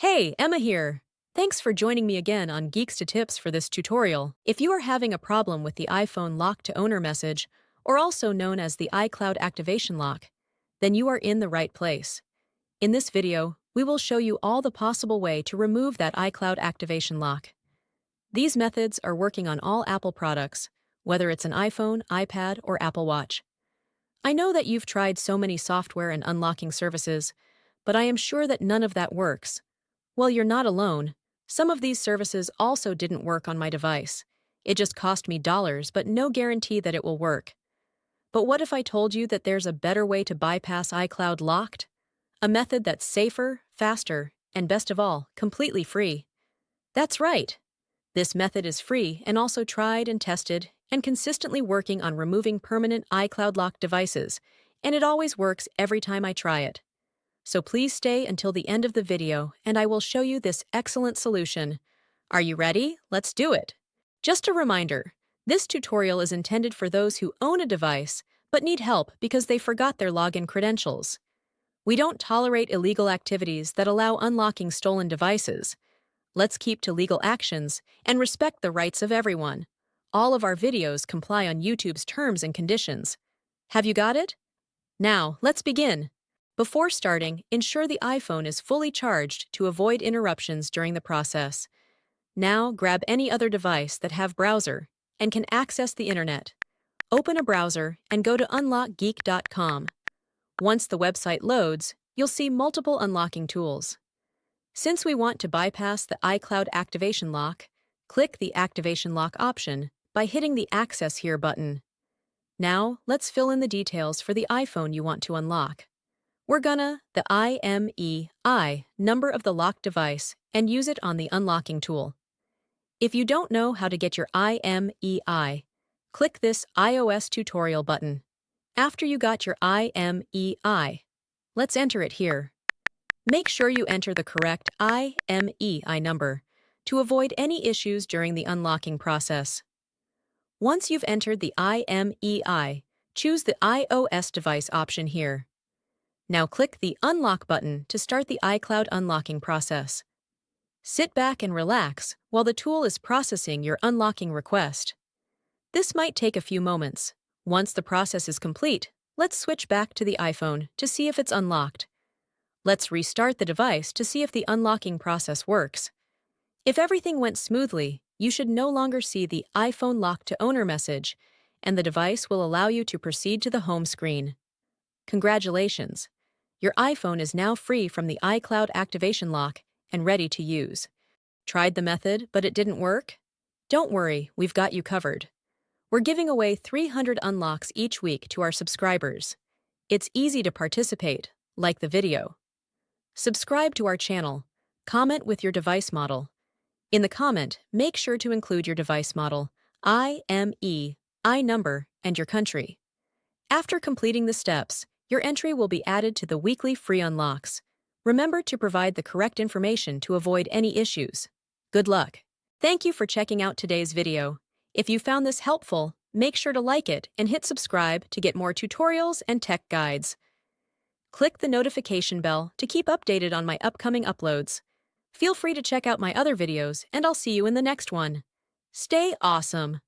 Hey, Emma here. Thanks for joining me again on Geeks to Tips for this tutorial. If you are having a problem with the iPhone lock to owner message, or also known as the iCloud activation lock, then you are in the right place. In this video, we will show you all the possible way to remove that iCloud activation lock. These methods are working on all Apple products, whether it's an iPhone, iPad, or Apple Watch. I know that you've tried so many software and unlocking services, but I am sure that none of that works. Well, you're not alone. Some of these services also didn't work on my device. It just cost me dollars, but no guarantee that it will work. But what if I told you that there's a better way to bypass iCloud locked? A method that's safer, faster, and best of all, completely free. That's right. This method is free and also tried and tested and consistently working on removing permanent iCloud locked devices, and it always works every time I try it. So please stay until the end of the video and I will show you this excellent solution. Are you ready? Let's do it! Just a reminder, this tutorial is intended for those who own a device but need help because they forgot their login credentials. We don't tolerate illegal activities that allow unlocking stolen devices. Let's keep to legal actions and respect the rights of everyone. All of our videos comply on YouTube's terms and conditions. Have you got it? Now, let's begin. Before starting, ensure the iPhone is fully charged to avoid interruptions during the process. Now, grab any other device that have browser and can access the internet. Open a browser and go to unlockgeek.com. Once the website loads, you'll see multiple unlocking tools. Since we want to bypass the iCloud activation lock, click the Activation Lock option by hitting the Access Here button. Now, let's fill in the details for the iPhone you want to unlock. We're gonna the IMEI number of the locked device and use it on the unlocking tool. If you don't know how to get your IMEI, click this iOS tutorial button. After you got your IMEI, let's enter it here. Make sure you enter the correct IMEI number to avoid any issues during the unlocking process. Once you've entered the IMEI, choose the iOS device option here. Now click the Unlock button to start the iCloud unlocking process. Sit back and relax while the tool is processing your unlocking request. This might take a few moments. Once the process is complete, let's switch back to the iPhone to see if it's unlocked. Let's restart the device to see if the unlocking process works. If everything went smoothly, you should no longer see the iPhone lock to owner message, and the device will allow you to proceed to the home screen. Congratulations! Your iPhone is now free from the iCloud activation lock and ready to use. Tried the method, but it didn't work? Don't worry, we've got you covered. We're giving away 300 unlocks each week to our subscribers. It's easy to participate, like the video. Subscribe to our channel. Comment with your device model. In the comment, make sure to include your device model, IMEI number, and your country. After completing the steps, your entry will be added to the weekly free unlocks. Remember to provide the correct information to avoid any issues. Good luck! Thank you for checking out today's video. If you found this helpful, make sure to like it and hit subscribe to get more tutorials and tech guides. Click the notification bell to keep updated on my upcoming uploads. Feel free to check out my other videos, and I'll see you in the next one. Stay awesome!